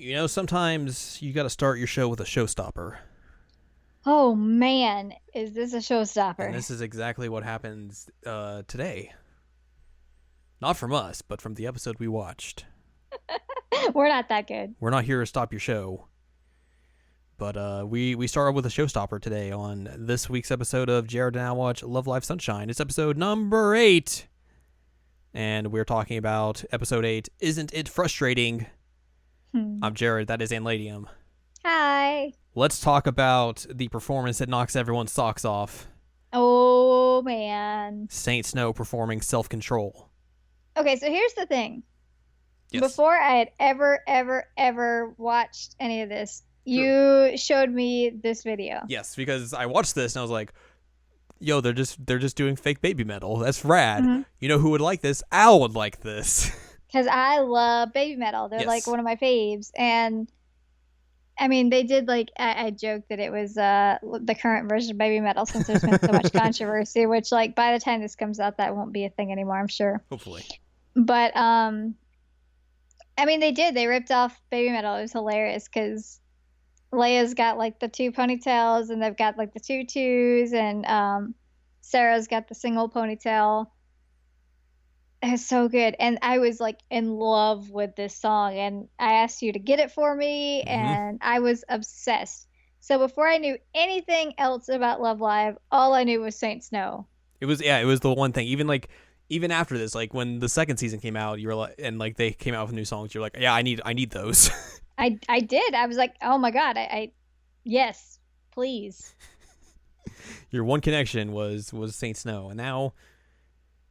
You know, sometimes you got to start your show with a showstopper. Oh man, is this a And showstopper? this is exactly what happens today. Not from us, but from the episode we watched. We're not that good. We're not here to stop your show. But we started with a showstopper today on this week's episode of Jared and I Watch Love Live Sunshine. It's episode number 8. And we're talking about episode 8, Isn't It Frustrating? Hmm. I'm Jared, that is Anladium. Hi. Let's talk about the performance that knocks everyone's socks off. Oh man. Saint Snow performing Self-Control. Okay, so here's the thing. Yes. Before I had ever watched any of this, Sure. you showed me this video. Yes, because I watched this and I was like, yo, they're just doing fake baby metal. That's rad. Mm-hmm. You know who would like this? Al would like this. Because I love baby metal. They're Yes. like one of my faves. And I mean, they did like I joked that it was the current version of baby metal since there's been so much controversy, which like by the time this comes out, that won't be a thing anymore, I'm sure. Hopefully. But I mean, they did. They ripped off baby metal. It was hilarious because Leia's got like the two ponytails, and they've got like the tutus, and Sarah's got the single ponytail. It's so good. And I was like in love with this song, and I asked you to get it for me, and I was obsessed. So before I knew anything else about Love Live, all I knew was Saint Snow. It was the one thing. Even after this, like when the second season came out, you were like, and like they came out with new songs, you're like, yeah, I need those. I did. I was like, oh my God, I yes, please. Your one connection was Saint Snow, and now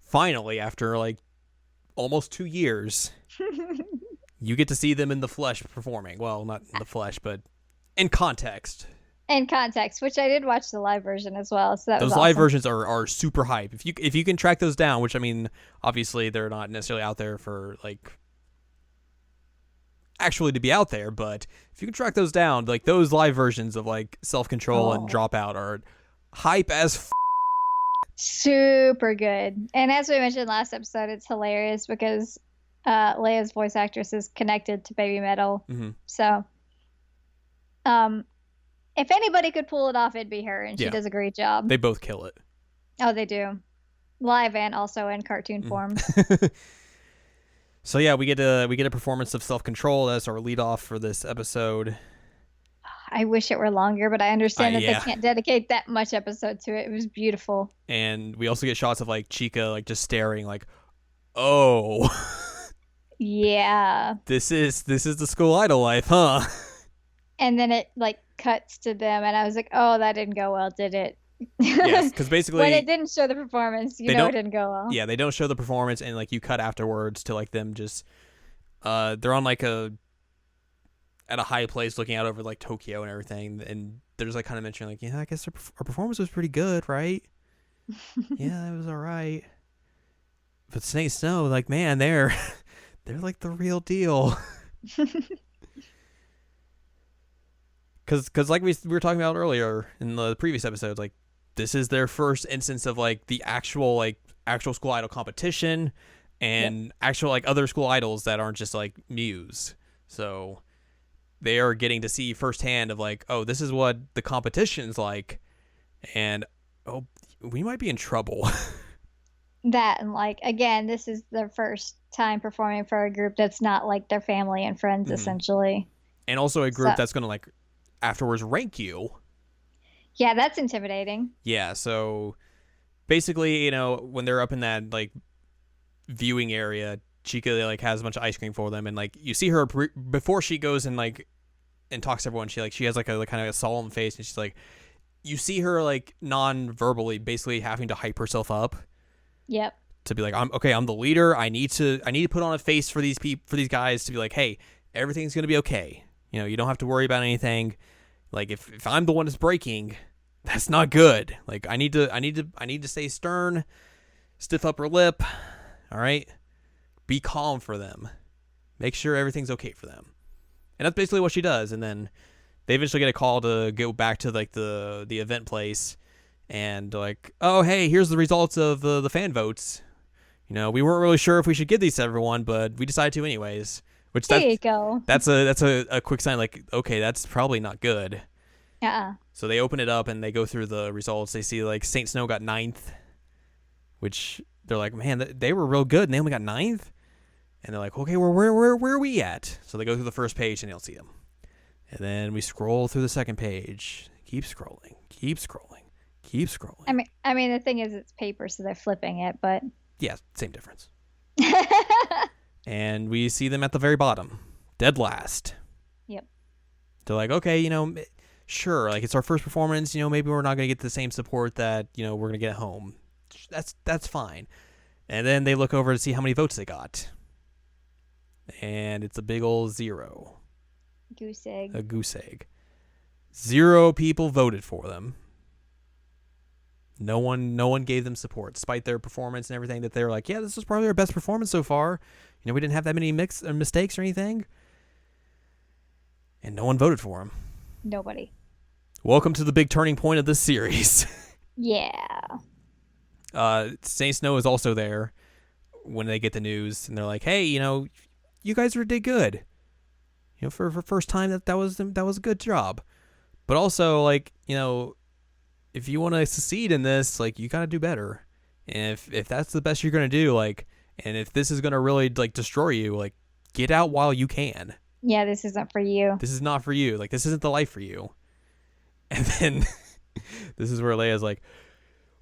finally, after like almost 2 years, you get to see them in the flesh performing. Well, not in the flesh, but in context. In context, which I did watch the live version as well, so that was Those live awesome. versions are super hype. If you can track those down, which I mean, obviously they're not necessarily out there for like actually to be out there, but if you can track those down, like those live versions of like Self Control and Oh, Dropout are hype as super good. And as we mentioned last episode, it's hilarious because Leia's voice actress is connected to Baby Metal. mm-hmm. So, um, if anybody could pull it off, it'd be her, and she Yeah, does a great job. they both kill it. Oh, they do. Live and also in cartoon form. So yeah, we get a performance of Self Control. That's our lead off for this episode. I wish it were longer, but I understand that Yeah. they can't dedicate that much episode to it. It was beautiful. And we also get shots of like Chica like just staring like, oh, Yeah. this is the school idol life, huh? And then it like cuts to them, and I was like, oh, that didn't go well, did it? Yes, because When basically it didn't show the performance, they it don't. didn't go well. Yeah, they don't show the performance, and like you cut afterwards to like them just, they're on like at a high place looking out over like Tokyo and everything, and there's like kind of mentioning like, yeah, I guess our performance was pretty good, right? Yeah, it was all right. But Snake Snow, like, man, they're like the real deal. Because like we were talking about earlier in the previous episodes, like this is their first instance of like the actual school idol competition and Yep. actual like other school idols that aren't just like Muse. So they are getting to see firsthand of like, oh, this is what the competition's like, and oh, we might be in trouble. That and like again, this is their first time performing for a group that's not like their family and friends, Mhm. essentially. And also a group So that's gonna like afterwards rank you. yeah, that's intimidating. Yeah, so basically, you know, when they're up in that like viewing area, Chica like has a bunch of ice cream for them, and like you see her before she goes and like and talks to everyone. She has like a kind of a solemn face, and she's like, you see her like non-verbally, basically having to hype herself up Yep. to be like, I'm the leader. I need to put on a face for these for these guys to be like, hey, everything's gonna be okay. You know, you don't have to worry about anything. Like if I'm the one that's breaking, that's not good. Like I need to stay stern, stiff upper lip. All right, be calm for them. Make sure everything's okay for them. And that's basically what she does. And then they eventually get a call to go back to like the event place, and like, oh hey, here's the results of the fan votes. You know, we weren't really sure if we should give these to everyone, but we decided to anyways. Which There you go. that's a quick sign like, okay, that's probably not good. Yeah. So they open it up and they go through the results. They see like Saint Snow got 9th, which they're like, man, they were real good and they only got 9th. And they're like, okay, well, where are we at? So they go through the first page and they don't see them. And then we scroll through the second page. Keep scrolling. Keep scrolling. Keep scrolling. I mean, the thing is, it's paper, so they're flipping it, but Yeah, same difference. And we see them at the very bottom, dead last. Yep. They're like, okay, sure, like it's our first performance. Maybe we're not gonna get the same support that we're gonna get at home. That's fine. And then they look over to see how many votes they got, and it's a big old 0. Goose egg. A goose egg. 0 people voted for them. No one gave them support, despite their performance and everything. That they were like, yeah, this was probably our best performance so far. We didn't have that many mistakes or anything. And no one voted for him. Nobody. Welcome to the big turning point of this series. Yeah. Saint Snow is also there when they get the news, and they're like, hey, you guys did good. For first time, that was a good job. But also, like, if you want to succeed in this, like, you got to do better. And if that's the best you're going to do, like, and if this is going to really, like, destroy you, like, get out while you can. Yeah, this isn't for you. This is not for you. Like, this isn't the life for you. And then this is where Leia's like,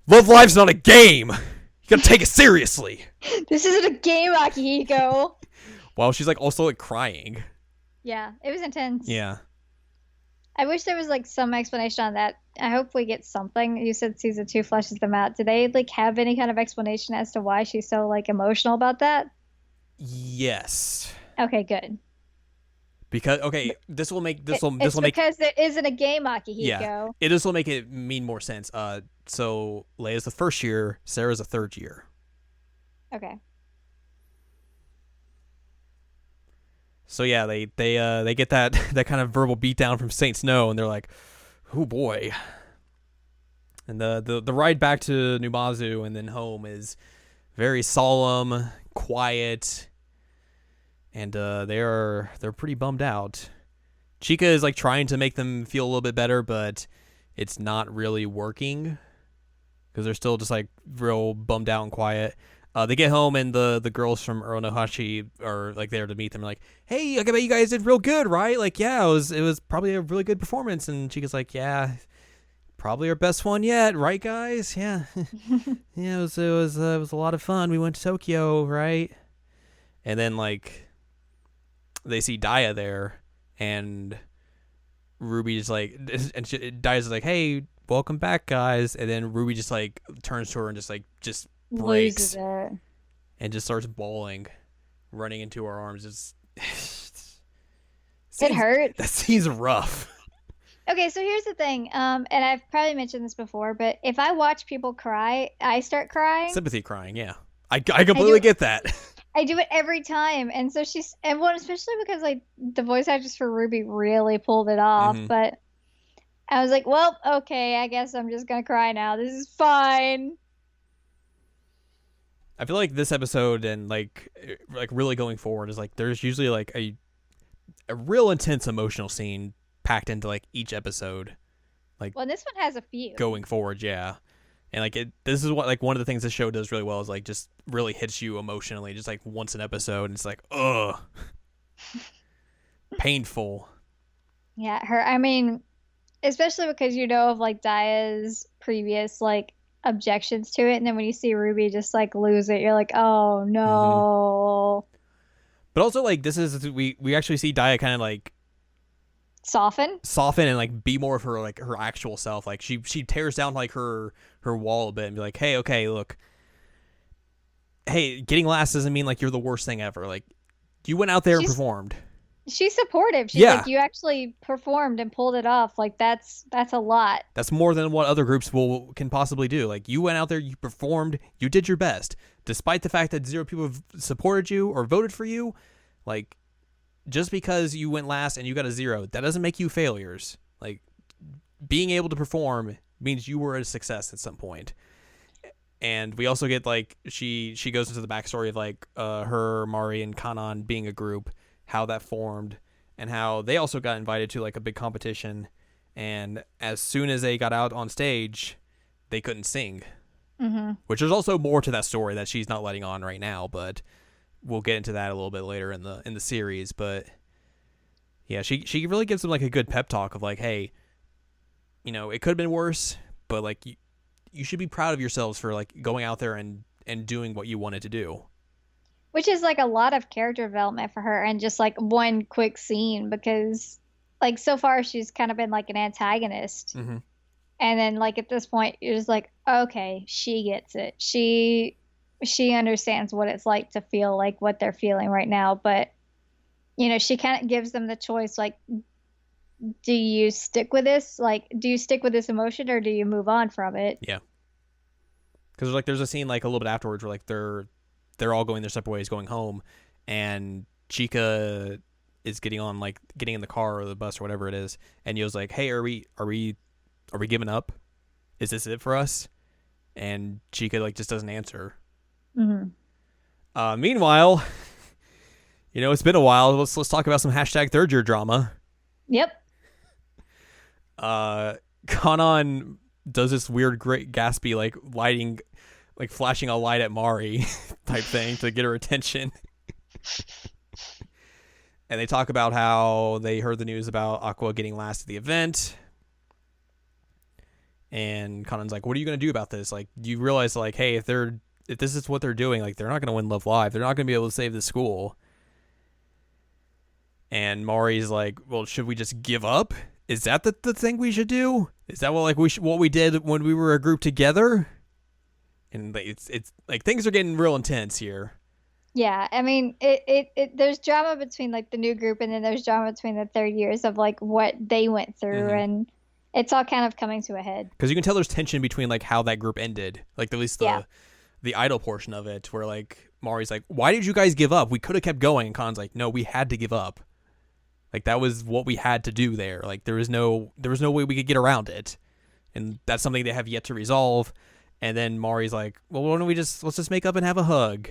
Love Live's not a game. You got to take it seriously. This isn't a game, Akihiko. While she's, like, also, like, crying. Yeah, it was intense. Yeah. I wish there was like some explanation on that. I hope we get something. You said season 2 fleshes them out. Do they like have any kind of explanation as to why she's so like emotional about that? Yes. Okay, good. Because this will make because it isn't a game, Akihiko. Yeah, this will make it mean more sense. So Leia's the first year, Sarah's the third year. Okay. So yeah, they get that kind of verbal beatdown from Saint Snow, and they're like, "Oh boy." And the ride back to Numazu and then home is very solemn, quiet, and they're pretty bummed out. Chica is like trying to make them feel a little bit better, but it's not really working because they're still just like real bummed out and quiet. They get home and the girls from Uronohashi are like there to meet them. Like, hey, I bet you guys did real good, right? Like, yeah, it was probably a really good performance. And Chica's like, yeah, probably our best one yet, right, guys? Yeah, yeah, it was a lot of fun. We went to Tokyo, right? And then like they see Daya there, and Ruby just like, and Daya's like, hey, welcome back, guys. And then Ruby just like turns to her and just breaks and just starts bawling, running into our arms. It hurts. That seems rough. Okay, so here's the thing, and I've probably mentioned this before, but if I watch people cry, I start crying. Sympathy crying, yeah. I completely get that. I do it every time, and so especially because like the voice actress for Ruby really pulled it off, Mm-hmm. But I was like, well, okay, I guess I'm just gonna cry now. This is fine. I feel like this episode and like really going forward is like there's usually like a real intense emotional scene packed into like each episode. Like, well, this one has a few going forward, yeah. And like this is what like one of the things this show does really well is like just really hits you emotionally, just like once an episode, and it's like ugh, painful. Yeah, I mean, especially because of like Daya's previous like objections to it, and then when you see Ruby just like lose it, you're like, oh no. Mm-hmm. But also like this is we actually see Daya kind of like soften and like be more of her like her actual self. Like she tears down like her wall a bit and be like, hey, okay, look, hey, getting last doesn't mean like you're the worst thing ever. Like you went out there and performed. She's supportive. She's like, you actually performed and pulled it off. Like that's a lot. That's more than what other groups can possibly do. Like you went out there, you performed, you did your best, despite the fact that 0 people have supported you or voted for you. Like just because you went last and you got a 0, that doesn't make you failures. Like being able to perform means you were a success at some point. And we also get like she goes into the backstory of like her, Mari, and Kanan being a group. how that formed, and how they also got invited to like a big competition, and as soon as they got out on stage, they couldn't sing. Mm-hmm. Which is also more to that story that she's not letting on right now, but we'll get into that a little bit later in the series. But yeah, she really gives them like a good pep talk of like, hey, you know, it could have been worse, but like you should be proud of yourselves for like going out there and doing what you wanted to do. Which is like a lot of character development for her and just like one quick scene because like so far she's kind of been like an antagonist. Mm-hmm. And then like at this point you're just like, okay, she gets it. She understands what it's like to feel like what they're feeling right now. But you know, she kind of gives them the choice like, do you stick with this? Like, do you stick with this emotion or do you move on from it? Yeah. Because like there's a scene like a little bit afterwards where like they're all going their separate ways, going home, and Chica is getting in the car or the bus or whatever it is, and Yo's like, "Hey, are we giving up? Is this it for us?" And Chica like just doesn't answer. Mm-hmm. Meanwhile, you know, it's been a while. Let's talk about some hashtag third year drama. Yep. Kanan does this weird Great Gatsby like lighting, like flashing a light at Mari type thing to get her attention. And they talk about how they heard the news about Aqua getting last at the event. And Kanan's like, what are you going to do about this? Like, you realize like, hey, if this is what they're doing, like they're not going to win Love Live. They're not going to be able to save the school. And Mari's like, well, should we just give up? Is that the thing we should do? Is that what we did when we were a group together? And it's like things are getting real intense here. Yeah, I mean, it there's drama between like the new group and then there's drama between the third years of like what they went through, and it's all kind of coming to a head. Because you can tell there's tension between like how that group ended, like at least the idol portion of it, where like Mari's like, why did you guys give up? We could have kept going. And Khan's like, no, we had to give up. Like that was what we had to do there. Like there was no way we could get around it. And that's something they have yet to resolve. And then Mari's like, well, why don't let's just make up and have a hug.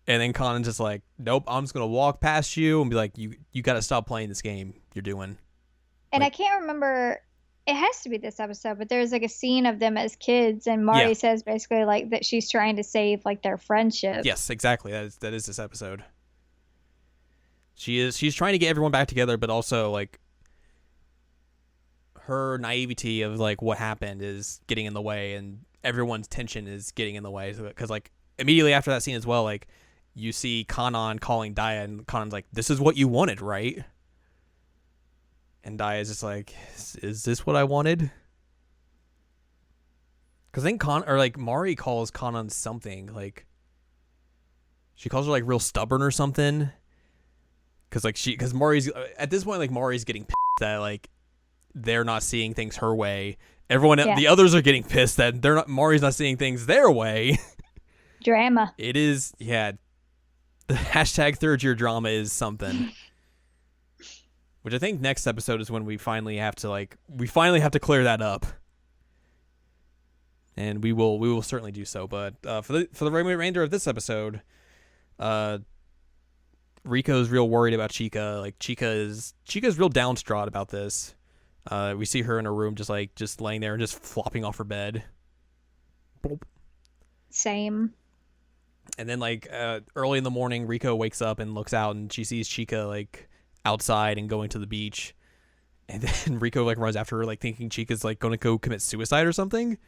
And then Kanan's just like, nope, I'm just going to walk past you and be like, you got to stop playing this game you're doing. And I can't remember, it has to be this episode, but there's like a scene of them as kids and Mari says basically like that she's trying to save like their friendship. Yes, exactly. That is this episode. She's trying to get everyone back together, but also like her naivety of like what happened is getting in the way, and everyone's tension is getting in the way. Because like immediately after that scene as well, like you see Kanan calling Daya, and Kanan's like, "This is what you wanted, right?" And Daya's just like, "Is this what I wanted?" Because I think Mari calls Kanan something like she calls her like real stubborn or something. Because Mari's at this point, like Mari's getting pissed that like they're not seeing things her way. The others are getting pissed that Mari's not seeing things their way. Drama. It is, yeah. The hashtag third year drama is something. Which I think next episode is when we finally have to clear that up. And we will certainly do so. But for the remainder of this episode, Rico's real worried about Chica. Like Chica's real downstraught about this. We see her in her room just laying there and just flopping off her bed. Boop. Same. And then like early in the morning, Rico wakes up and looks out and she sees Chica like outside and going to the beach. And then Rico like runs after her like thinking Chica's like going to go commit suicide or something.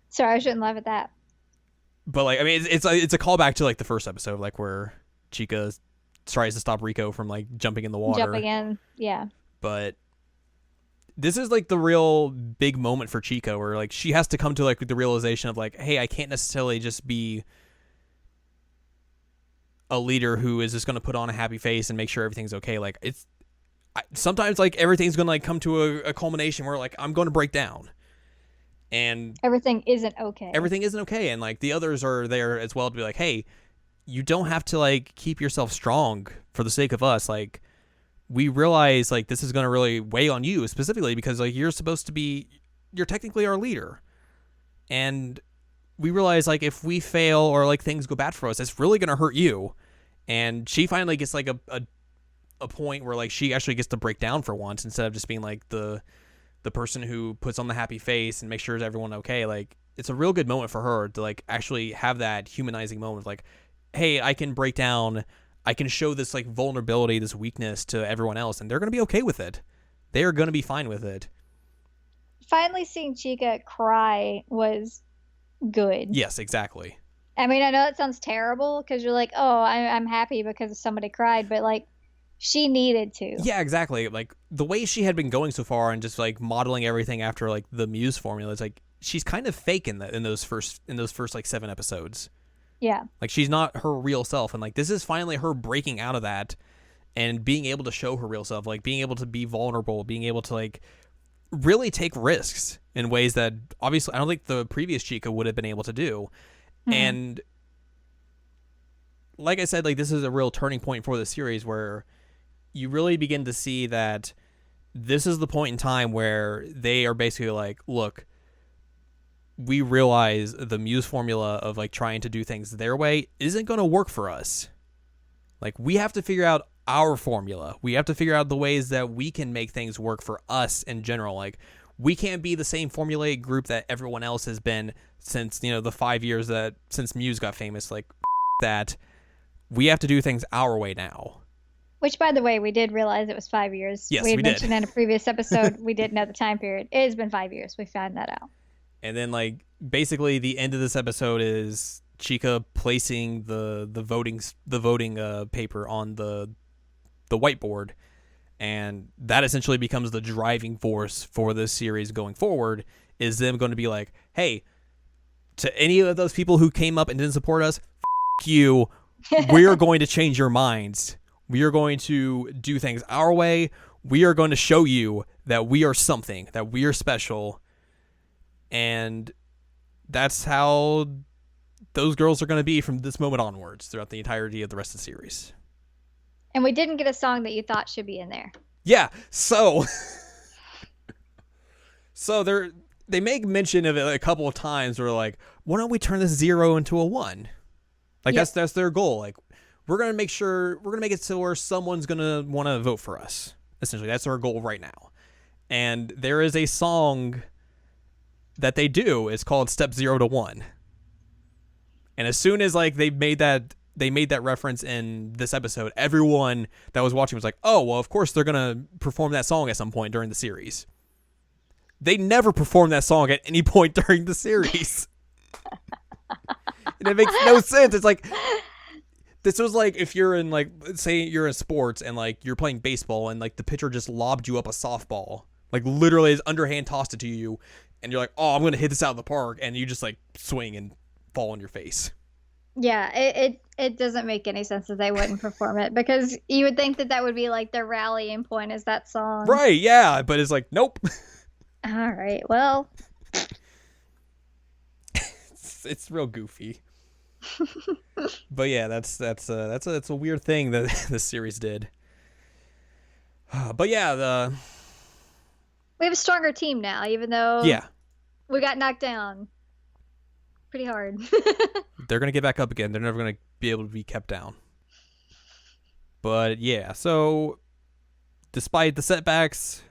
Sorry, I shouldn't laugh at that. But like I mean it's a callback to like the first episode, like where Chica tries to stop Rico from like jumping in the water. Jumping in, yeah. But this is like the real big moment for Chica where like she has to come to like the realization of like, hey, I can't necessarily just be a leader who is just going to put on a happy face and make sure everything's okay. Like sometimes like everything's going to like come to a culmination where like I'm going to break down. And everything isn't okay. And like the others are there as well to be like, hey, you don't have to like keep yourself strong for the sake of us. Like we realize like this is going to really weigh on you specifically because like you're technically our leader. And we realize like if we fail or like things go bad for us, it's really going to hurt you. And she finally gets like a point where like she actually gets to break down for once instead of just being like the person who puts on the happy face and makes sure everyone okay. Like it's a real good moment for her to like actually have that humanizing moment of like, hey, I can break down, I can show this like vulnerability, this weakness to everyone else, and they're gonna be okay with it. They are gonna be fine with it. Finally seeing Chica cry was good. Yes, exactly. I mean, I know it sounds terrible because you're like, oh, I'm happy because somebody cried, but like she needed to. Yeah, exactly. Like the way she had been going so far and just like modeling everything after like the Muse formula, it's like she's kind of fake in those first like 7 episodes. Yeah. Like she's not her real self, and like this is finally her breaking out of that and being able to show her real self, like being able to be vulnerable, being able to like really take risks in ways that obviously I don't think the previous Chica would have been able to do. Mm-hmm. And like I said, like this is a real turning point for the series where you really begin to see that this is the point in time where they are basically like, look, we realize the Muse formula of like trying to do things their way isn't going to work for us. Like we have to figure out our formula. We have to figure out the ways that we can make things work for us in general. Like we can't be the same formulaic group that everyone else has been since, you know, the 5 years that since Muse got famous. Like that we have to do things our way now. Which, by the way, we did realize it was 5 years. Yes, we had we mentioned did. in a previous episode we didn't know the time period. It has been 5 years. We found that out. And then, like, basically the end of this episode is Chica placing the voting paper on the whiteboard, and that essentially becomes the driving force for this series going forward. Is them going to be like, hey, to any of those people who came up and didn't support us, f*** you. We're going to change your minds. We are going to do things our way. We are going to show you that we are something, that we are special. And that's how those girls are going to be from this moment onwards throughout the entirety of the rest of the series. And we didn't get a song that you thought should be in there. Yeah, so they make mention of it a couple of times where like, why don't we turn this 0 into a 1? Like that's their goal. Like we're going to make it so where someone's going to want to vote for us. Essentially, that's our goal right now. And there is a song that they do. It's called Step 0 to 1. And as soon as like they made that reference in this episode, everyone that was watching was like, oh, well, of course they're going to perform that song at some point during the series. They never perform that song at any point during the series. And it makes no sense. It's like, this was like if you're in like, say you're in sports and like you're playing baseball and like the pitcher just lobbed you up a softball, like literally is underhand tossed it to you, and you're like, oh, I'm going to hit this out of the park, and you just like swing and fall on your face. Yeah, it doesn't make any sense that they wouldn't perform it, because you would think that would be like their rallying point, is that song. Right, yeah, but it's like, nope. All right, well. It's real goofy. But yeah, that's a weird thing that this series did. But yeah, we have a stronger team now, even though we got knocked down pretty hard. They're gonna get back up again. They're never gonna be able to be kept down. But yeah, so despite the setbacks,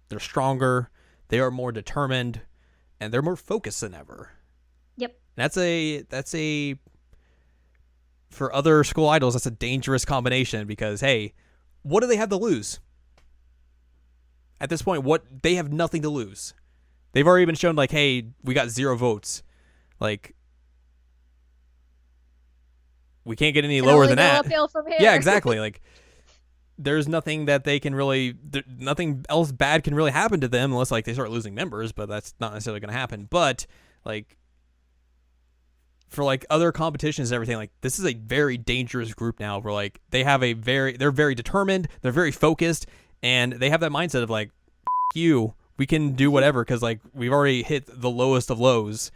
they're stronger. They are more determined, and they're more focused than ever. Yep. That's a for other school idols, that's a dangerous combination, because hey, what do they have to lose? At this point, they have nothing to lose. They've already been shown like, hey, we got 0 votes. Like, we can't get any lower than that. From here. Yeah, exactly. Like, there's nothing that they can really, nothing else bad can really happen to them unless like they start losing members, but that's not necessarily going to happen. But like, for like other competitions and everything, like this is a very dangerous group now where like they're very determined, they're very focused, and they have that mindset of like, you, we can do whatever, because like we've already hit the lowest of lows.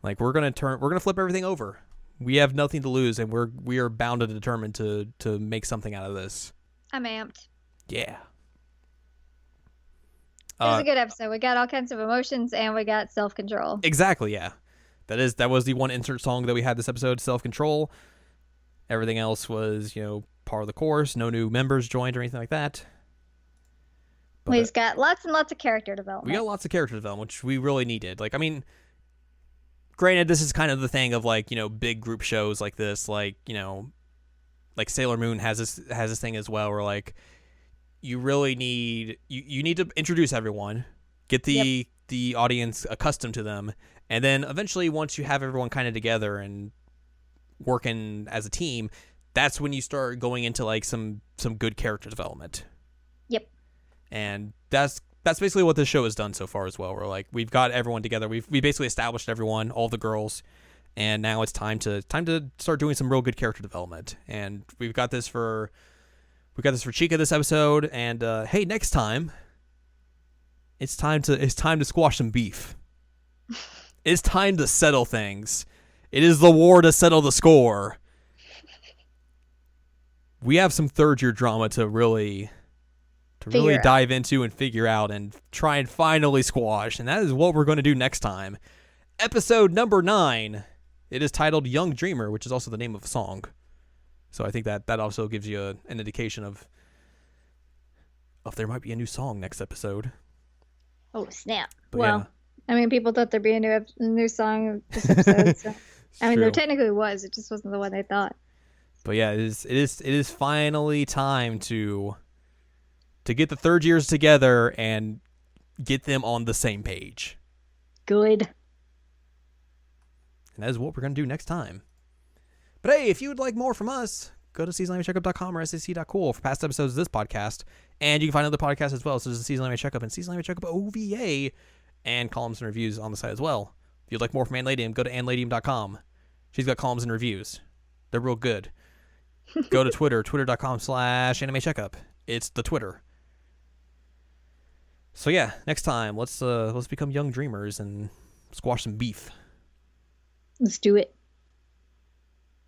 Like we're gonna flip everything over. We have nothing to lose, and we are bound and determined to make something out of this. I'm amped. Yeah. It was a good episode. We got all kinds of emotions, and we got self-control. Exactly, yeah. That was the one insert song that we had this episode, Self-Control. Everything else was, par of the course. No new members joined or anything like that. But We've got lots and lots of character we development. got lots of character development, which we really needed. Like, I mean, granted, this is kind of the thing of like, big group shows like this, like, like Sailor Moon has this thing as well, where like you really need you need to introduce everyone, get the audience accustomed to them, and then eventually once you have everyone kind of together and working as a team, that's when you start going into like some good character development. Yep. And that's basically what this show has done so far as well. We're like, we've got everyone together. We basically established everyone, all the girls, and now it's time to start doing some real good character development. And we've got this for Chica this episode. And hey, next time, it's time to squash some beef. It's time to settle things. It is the war to settle the score. We have some third year drama to really dive into and figure out and try and finally squash. And that is what we're going to do next time. Episode number 9. It is titled Young Dreamer, which is also the name of a song. So I think that also gives you an indication of there might be a new song next episode. Oh, snap. But well, yeah. I mean, people thought there'd be a new song this episode. So. I mean, True. there technically was. It just wasn't the one they thought. But yeah, it is finally time to get the third years together and get them on the same page. Good. And that is what we're going to do next time. But hey, if you would like more from us, go to seasonanimecheckup.com or sac.cool for past episodes of this podcast. And you can find other podcasts as well, such as the Season Anime Checkup and Season Anime Checkup OVA, and columns and reviews on the site as well. If you'd like more from Ann Ladium, go to annladium.com. She's got columns and reviews. They're real good. Go to Twitter, twitter.com/anime checkup. It's the Twitter. So yeah, next time, let's become young dreamers and squash some beef. Let's do it.